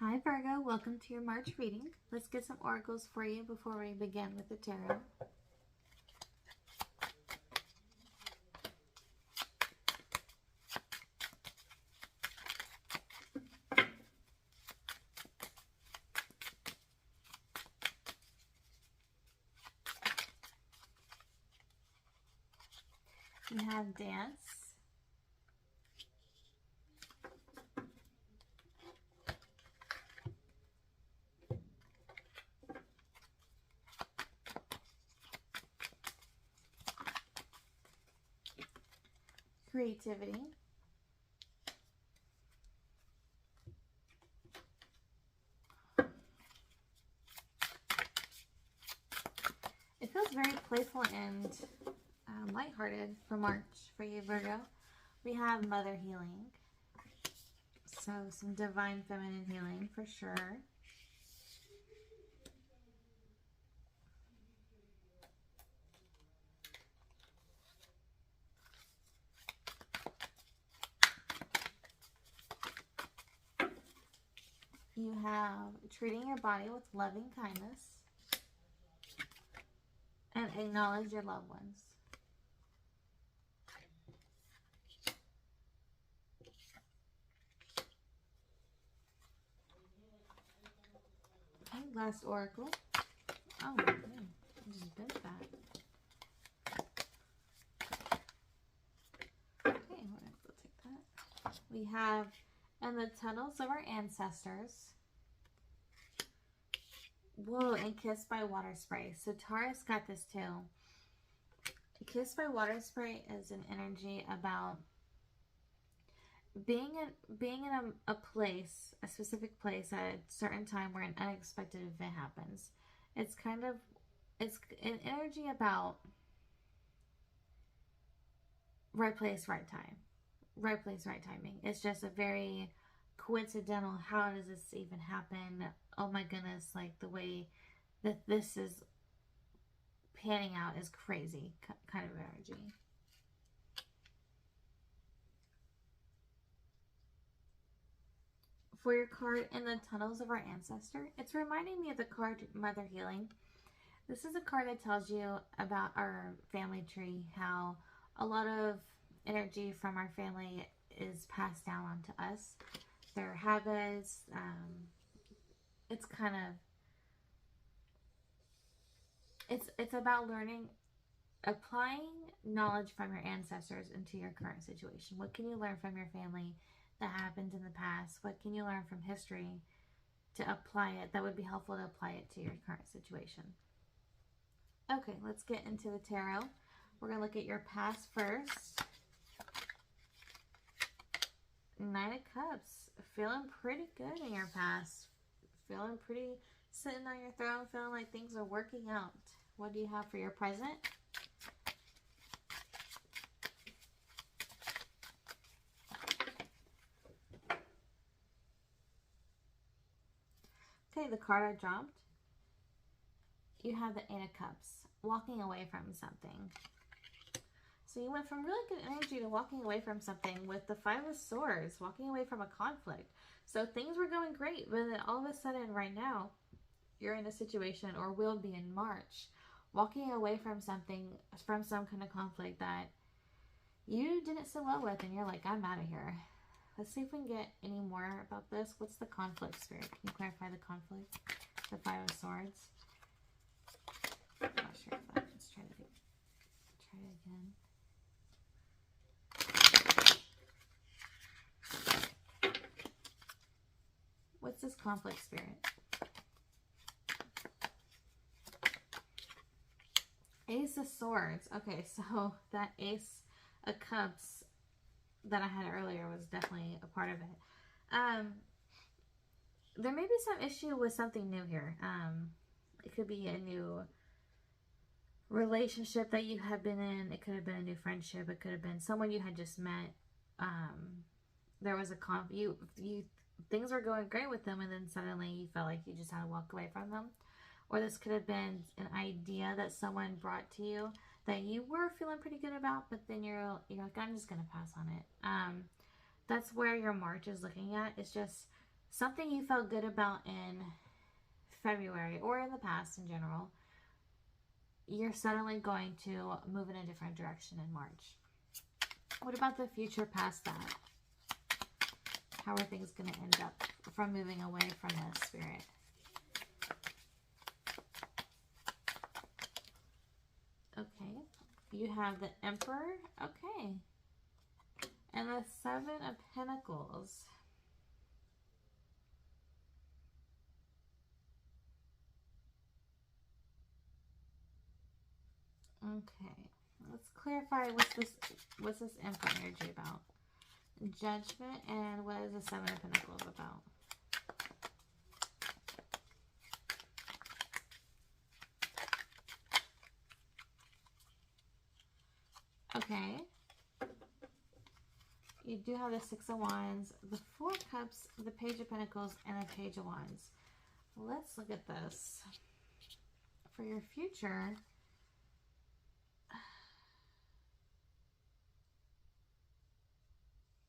Hi Virgo, welcome to your March reading. Let's get some oracles for you before we begin with the tarot. We have dance, creativity, it feels very playful and lighthearted for March for you, Virgo. We have mother healing, so some divine feminine healing for sure. You have treating your body with loving kindness and acknowledge your loved ones. Okay, last oracle. Oh, okay. I just bent that. Okay, we'll take that. We have in the tunnels of our ancestors. Whoa, and Kissed by Water Spray. So Taurus got this too. Kissed by Water Spray is an energy about being in a place, a specific place at a certain time where an unexpected event happens. It's an energy about right place, right time. Right place, right timing. It's just a very coincidental, how does this even happen? Oh my goodness, like the way that this is panning out is crazy kind of energy. For your card in the tunnels of our ancestor, it's reminding me of the card Mother Healing. This is a card that tells you about our family tree, how a lot of energy from our family is passed down onto us. Their habits, it's kind of, it's about learning, applying knowledge from your ancestors into your current situation. What can you learn from your family that happened in the past? What can you learn from history to apply it that would be helpful to apply it to your current situation? Okay, let's get into the tarot. We're going to look at your past first. Nine of Cups. Feeling pretty good in your past. Feeling pretty sitting on your throne, feeling like things are working out. What do you have for your present? Okay, the card I dropped. You have the Eight of Cups. Walking away from something. So you went from really good energy to walking away from something with the Five of Swords. Walking away from a conflict. So things were going great, but then all of a sudden right now, you're in a situation, or will be in March, walking away from something, from some kind of conflict that you didn't sit well with, and you're like, I'm out of here. Let's see if we can get any more about this. What's the conflict, Spirit? Can you clarify the conflict? The Five of Swords. I'm not sure if that. Let's try it again. What's this conflict, Spirit? Ace of Swords. Okay, so that Ace of Cups that I had earlier was definitely a part of it. There may be some issue with something new here. It could be a new relationship that you have been in. It could have been a new friendship. It could have been someone you had just met. There was a things were going great with them, and then suddenly you felt like you just had to walk away from them. Or this could have been an idea that someone brought to you that you were feeling pretty good about, but then you're like, I'm just going to pass on it. That's where your March is looking at. It's just something you felt good about in February or in the past in general, you're suddenly going to move in a different direction in March. What about the future past that? How are things going to end up from moving away from this, Spirit? Okay. You have the Emperor. Okay. And the Seven of Pentacles. Okay. Let's clarify what's this Emperor energy about? Judgment, and what is the Seven of Pentacles about? Okay. You do have the Six of Wands, the Four of Cups, the Page of Pentacles, and the Page of Wands. Let's look at this. For your future,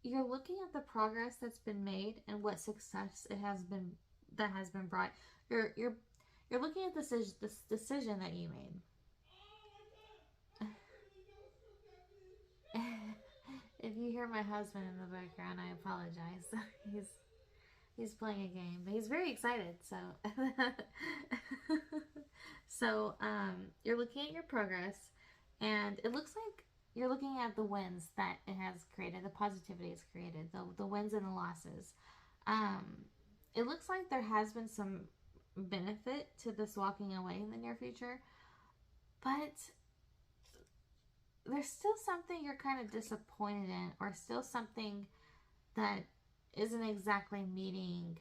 you're looking at the progress that's been made and what success it has been that has been brought. You're looking at this decision that you made. If you hear my husband in the background, I apologize. He's playing a game, but he's very excited. So you're looking at your progress, and it looks like you're looking at the wins that it has created, the positivity it's created, the wins and the losses. It looks like there has been some benefit to this walking away in the near future, but there's still something you're kind of disappointed in, or still something that isn't exactly meeting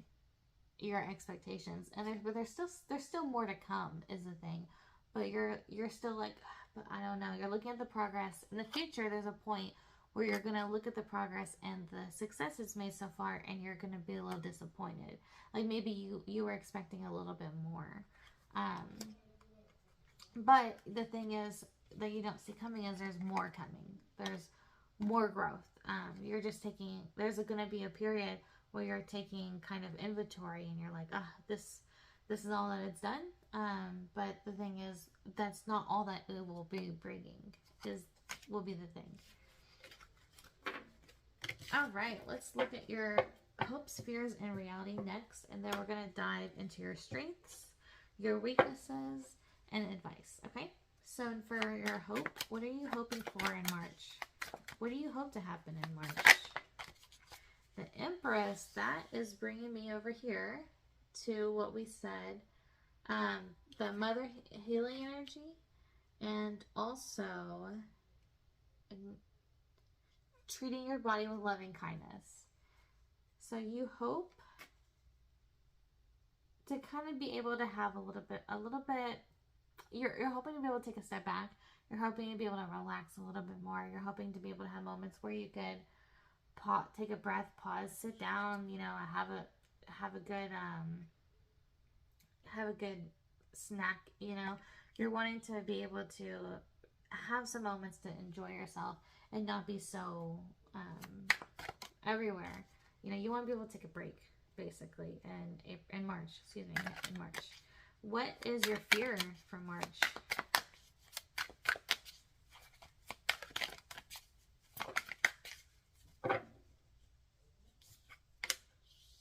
your expectations. And there's still more to come is the thing, but you're still like, but I don't know. You're looking at the progress in the future. There's a point where you're gonna look at the progress and the successes made so far, and you're gonna be a little disappointed. Like maybe you were expecting a little bit more. But the thing is that you don't see coming is there's more coming. There's more growth. You're just taking, there's going to be a period where you're taking kind of inventory and you're like, this is all that it's done. But the thing is, that's not all that it will be bringing, will be the thing. All right, let's look at your hopes, fears, and reality next. And then we're going to dive into your strengths, your weaknesses, and advice. Okay, so for your hope, what are you hoping for in March? What do you hope to happen in March? The Empress, that is bringing me over here to what we said, the mother healing energy, and also treating your body with loving kindness. So you hope to kind of be able to have a little bit, you're hoping to be able to take a step back. You're hoping to be able to relax a little bit more. You're hoping to be able to have moments where you could take a breath, pause, sit down, have a good snack, You're wanting to be able to have some moments to enjoy yourself and not be so everywhere. You want to be able to take a break, basically, in March. In March. What is your fear for March?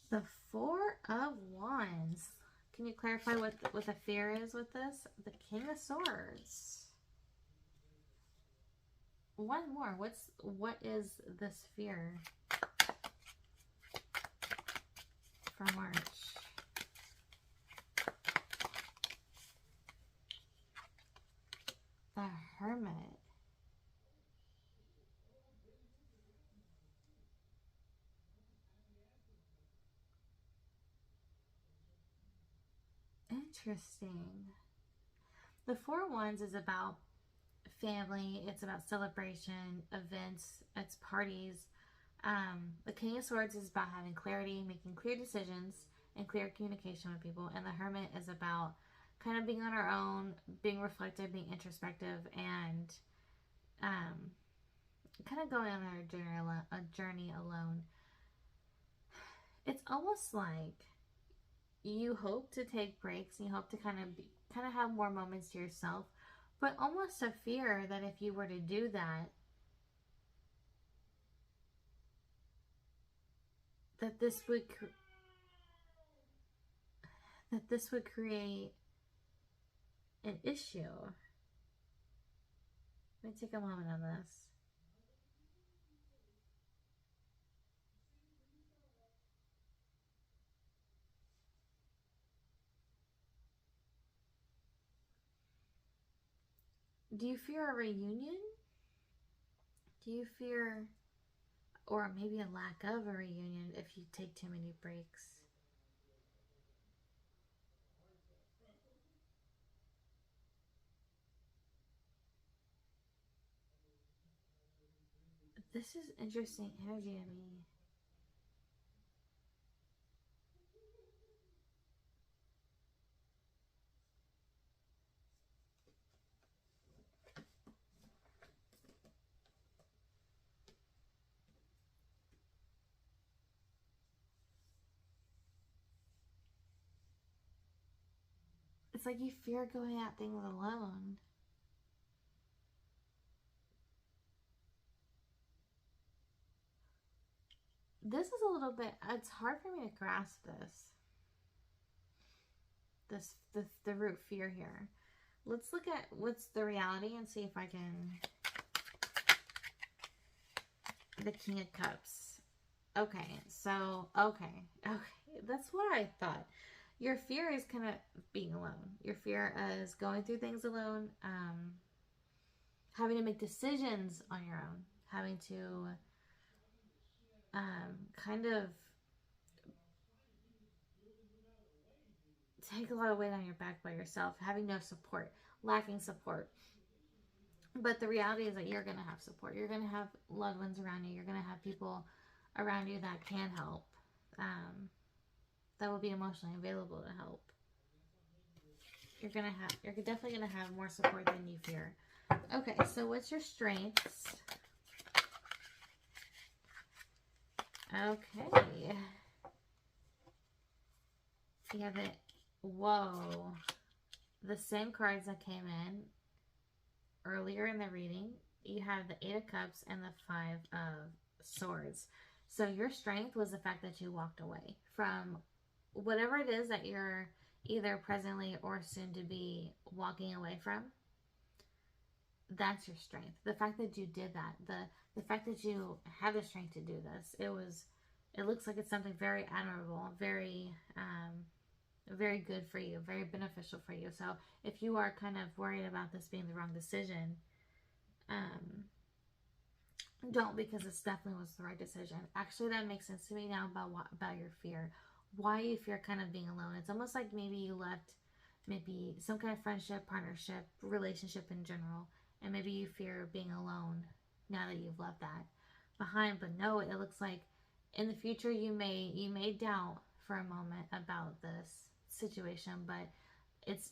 The Four of Wands. Can you clarify what the fear is with this? The King of Swords. One more. What is this fear for March? The Hermit. Interesting. The Four of Wands is about family. It's about celebration, events, it's parties. The King of Swords is about having clarity, making clear decisions, and clear communication with people. And the Hermit is about kind of being on our own, being reflective, being introspective, and kind of going on a journey alone. it's almost like you hope to take breaks and you hope to kind of have more moments to yourself, but almost a fear that if you were to do that, that this would create an issue. Let me take a moment on this. Do you fear a reunion? Do you fear, or maybe a lack of a reunion if you take too many breaks? This is interesting energy to me. It's like you fear going at things alone. This is a little bit, it's hard for me to grasp the root fear here. Let's look at what's the reality and see if I can. The King of Cups. Okay, so, okay, that's what I thought. Your fear is kind of being alone. Your fear is going through things alone, having to make decisions on your own, having to kind of take a lot of weight on your back by yourself, having no support, lacking support. But the reality is that you're going to have support. You're going to have loved ones around you. You're going to have people around you that can help, that will be emotionally available to help. You're definitely going to have more support than you fear. Okay, so what's your strengths? Okay. You have it. Whoa. The same cards that came in earlier in the reading. You have the Eight of Cups and the Five of Swords. So your strength was the fact that you walked away from whatever it is that you're either presently or soon to be walking away from. That's your strength. The fact that you did that, the fact that you had the strength to do this, it looks like it's something very admirable, very very good for you, very beneficial for you. So if you are kind of worried about this being the wrong decision, don't, because this definitely was the right decision. Actually, that makes sense to me now about your fear. Why you fear kind of being alone. It's almost like maybe you left maybe some kind of friendship, partnership, relationship in general, and maybe you fear being alone now that you've left that behind. But no, it looks like in the future you may doubt for a moment about this situation, but it's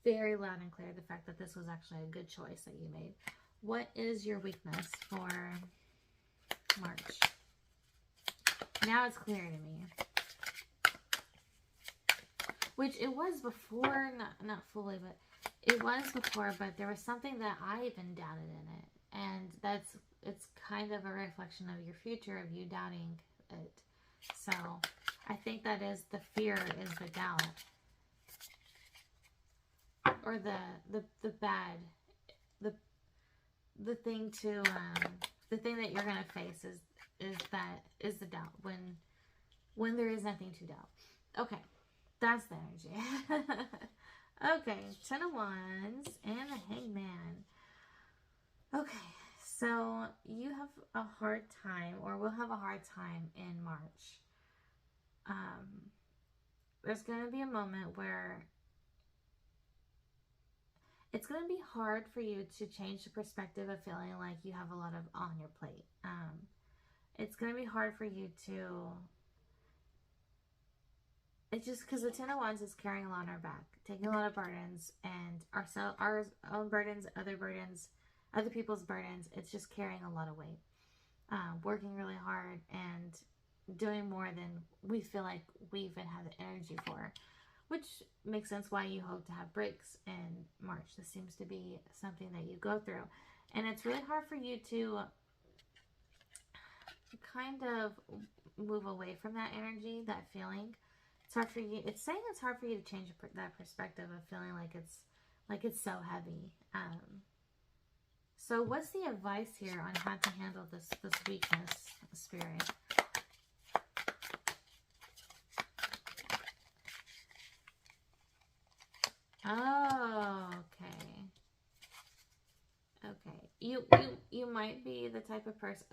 very loud and clear the fact that this was actually a good choice that you made. What is your weakness for March? Now it's clear to me. Which it was before, not fully, but it was before, but there was something that I even doubted in it. And it's kind of a reflection of your future, of you doubting it. So I think that is the fear, is the doubt. Or the bad, the thing to, the thing that you're going to face is the doubt when there is nothing to doubt. Okay. That's the energy. Okay, Ten of Wands and the Hangman. Okay, so you have a hard time, or will have a hard time in March. There's going to be a moment where it's going to be hard for you to change the perspective of feeling like you have a lot on your plate. It's going to be hard for you to... It's just because the Ten of Wands is carrying a lot on our back, taking a lot of burdens, and our own burdens, other people's burdens. It's just carrying a lot of weight, working really hard, and doing more than we feel like we even have the energy for, which makes sense why you hope to have breaks in March. This seems to be something that you go through, and it's really hard for you to kind of move away from that energy, that feeling. It's hard for you. It's saying it's hard for you to change that perspective of feeling like it's so heavy. So what's the advice here on how to handle this weakness, Spirit? Oh, okay. Okay. You might be the type of person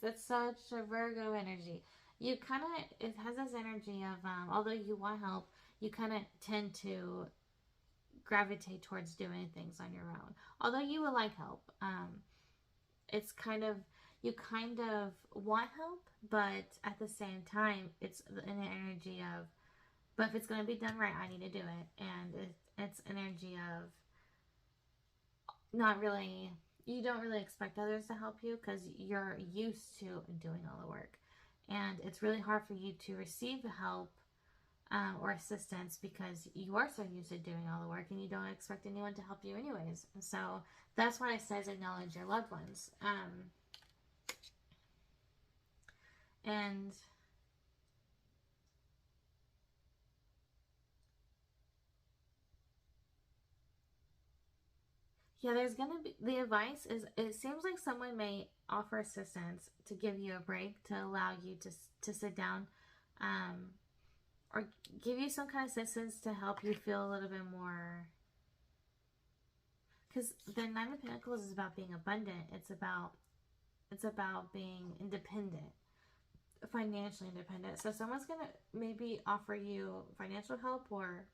that's such a Virgo energy. You kind of, it has this energy of although you want help, you kind of tend to gravitate towards doing things on your own. Although you would like help, it's kind of, you kind of want help, but at the same time, it's an energy of, but if it's going to be done right, I need to do it. And it's energy of not really, you don't really expect others to help you because you're used to doing all the work. And it's really hard for you to receive help or assistance because you are so used to doing all the work and you don't expect anyone to help you anyways. And so that's why it says acknowledge your loved ones. And yeah, there's gonna be, the advice is, it seems like someone may offer assistance to give you a break, to allow you to sit down, or give you some kind of assistance to help you feel a little bit more, because the Nine of Pentacles is about being abundant. It's about being independent, financially independent. So someone's gonna maybe offer you financial help or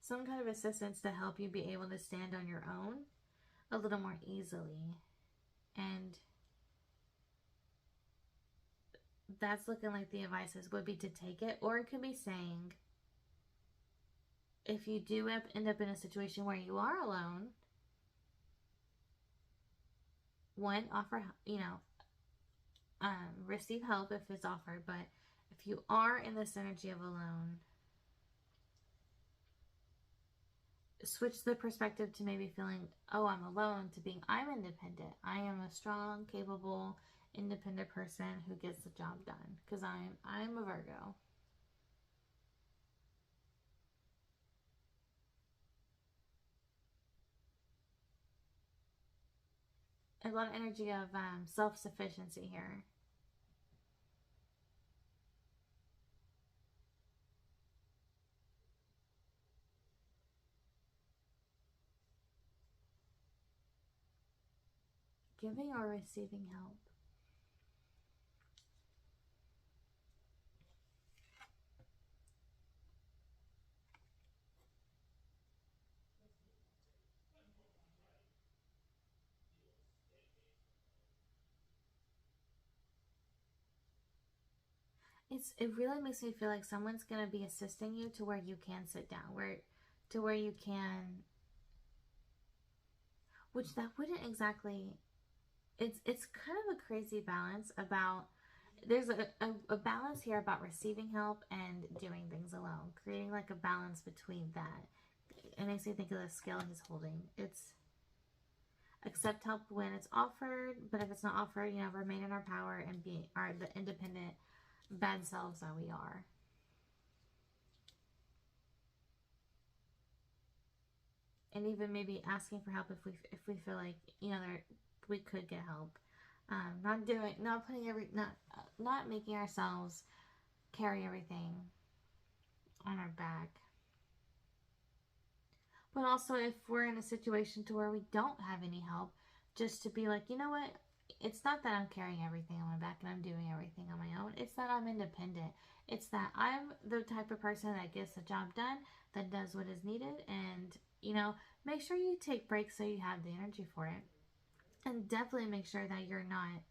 some kind of assistance to help you be able to stand on your own a little more easily. And that's looking like the advices would be to take it, or it could be saying, if you do end up in a situation where you are alone, one, offer, receive help if it's offered, but if you are in this energy of alone, switch the perspective to maybe feeling, oh, I'm alone, to being, I'm independent. I am a strong, capable, independent person who gets the job done because I'm a Virgo. A lot of energy of self-sufficiency here. Giving or receiving help. It really makes me feel like someone's gonna be assisting you to where you can sit down, where you can, which that wouldn't exactly, it's kind of a crazy balance about, there's a balance here about receiving help and doing things alone, creating like a balance between that. It makes me think of the scale he's holding. It's accept help when it's offered, but if it's not offered, remain in our power and be the independent bad selves that we are. And even maybe asking for help if we feel like we could get help. Not making ourselves carry everything on our back. But also, if we're in a situation to where we don't have any help, just to be like, you know what? It's not that I'm carrying everything on my back and I'm doing everything on my own. It's that I'm independent. It's that I'm the type of person that gets the job done, that does what is needed, and, make sure you take breaks so you have the energy for it. And definitely make sure that you're not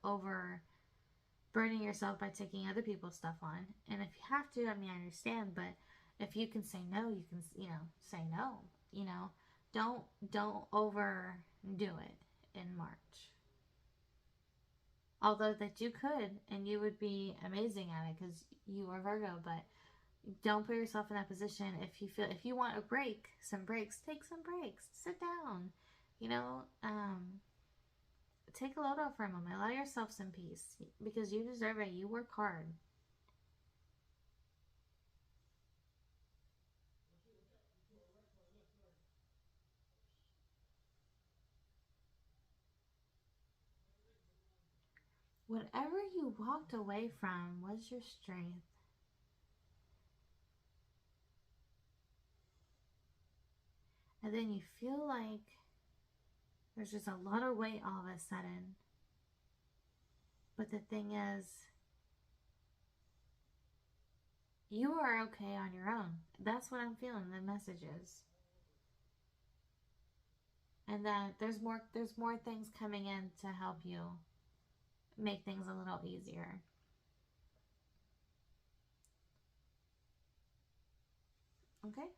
overburdening yourself by taking other people's stuff on. And if you have to, I understand, but if you can say no, you can, say no. Don't overdo it in March. Although that you could, and you would be amazing at it because you are Virgo, but don't put yourself in that position. If you want a break, some breaks, take some breaks. Sit down, you know, take a load off for a moment. Allow yourself some peace because you deserve it. You work hard. Whatever you walked away from was your strength. And then you feel like there's just a lot of weight all of a sudden. But the thing is, you are okay on your own. That's what I'm feeling, the messages. And that there's more things coming in to help you make things a little easier. Okay?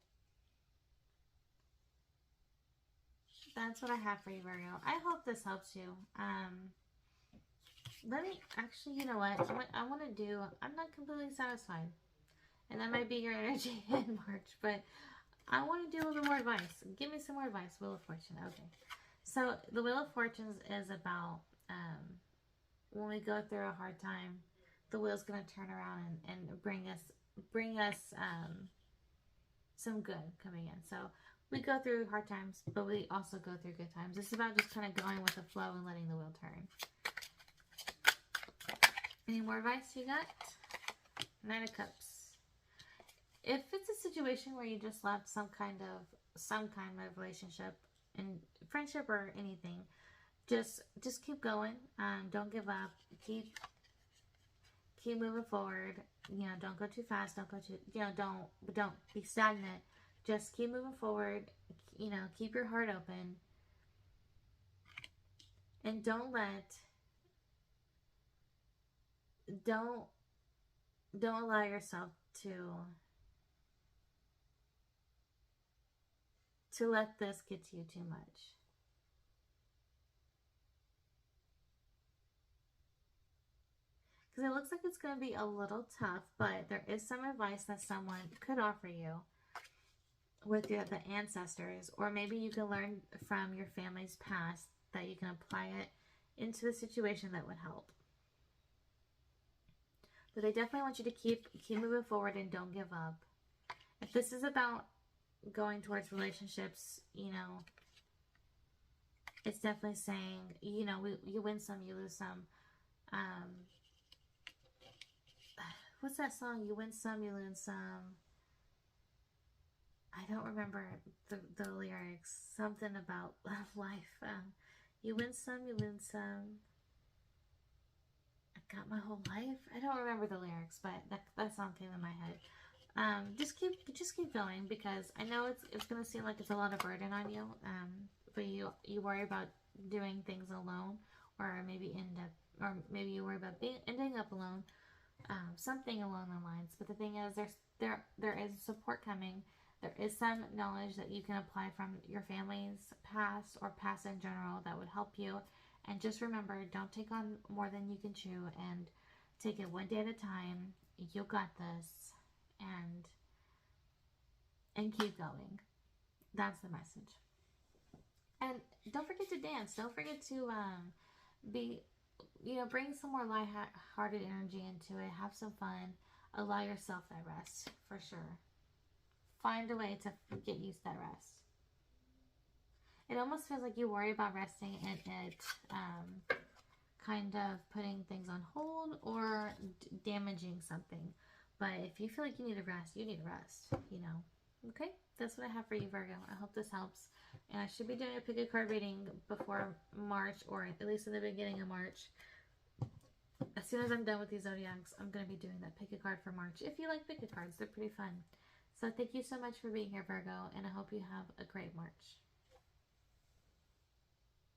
That's what I have for you, Virgo. I hope this helps you. Let me, actually, you know what? I want to do, I'm not completely satisfied. And that might be your energy in March, but I want to do a little bit more advice. Give me some more advice, Wheel of Fortune. Okay. So the Wheel of Fortunes is about when we go through a hard time, the wheel's going to turn around and bring us some good coming in. So we go through hard times, but we also go through good times. It's about just kind of going with the flow and letting the wheel turn. Any more advice you got? Knight of Cups. If it's a situation where you just left some kind of relationship, and friendship or anything, just keep going. Don't give up. Keep moving forward. You know, don't go too fast. Don't go too. You know, don't be stagnant. Just keep moving forward. You know, keep your heart open, and don't allow yourself to let this get to you too much. Because it looks like it's going to be a little tough, but there is some advice that someone could offer you with the ancestors, or maybe you can learn from your family's past that you can apply it into the situation that would help. But they definitely want you to keep moving forward and don't give up. If this is about going towards relationships, you know, it's definitely saying, you know, you win some, you lose some. What's that song? You win some, you lose some. I don't remember the lyrics. Something about life. You win some, you lose some. I got my whole life. I don't remember the lyrics, but that song came in my head. Just keep going, because I know it's gonna seem like it's a lot of burden on you. But you worry about doing things alone, or maybe you worry about ending up alone. Something along the lines. But the thing is, there is support coming. There is some knowledge that you can apply from your family's past or past in general that would help you. And just remember, don't take on more than you can chew, and take it one day at a time. You got this, and keep going. That's the message. And don't forget to dance. Don't forget to bring some more light-hearted energy into it. Have some fun. Allow yourself that rest, for sure. Find a way to get used to that rest. It almost feels like you worry about resting and it kind of putting things on hold or damaging something. But if you feel like you need a rest, you need a rest, you know. Okay? That's what I have for you, Virgo. I hope this helps. And I should be doing a pick a card reading before March, or at least in the beginning of March. As soon as I'm done with these zodiacs, I'm going to be doing that pick a card for March. If you like pick a cards, they're pretty fun. So thank you so much for being here, Virgo, and I hope you have a great March.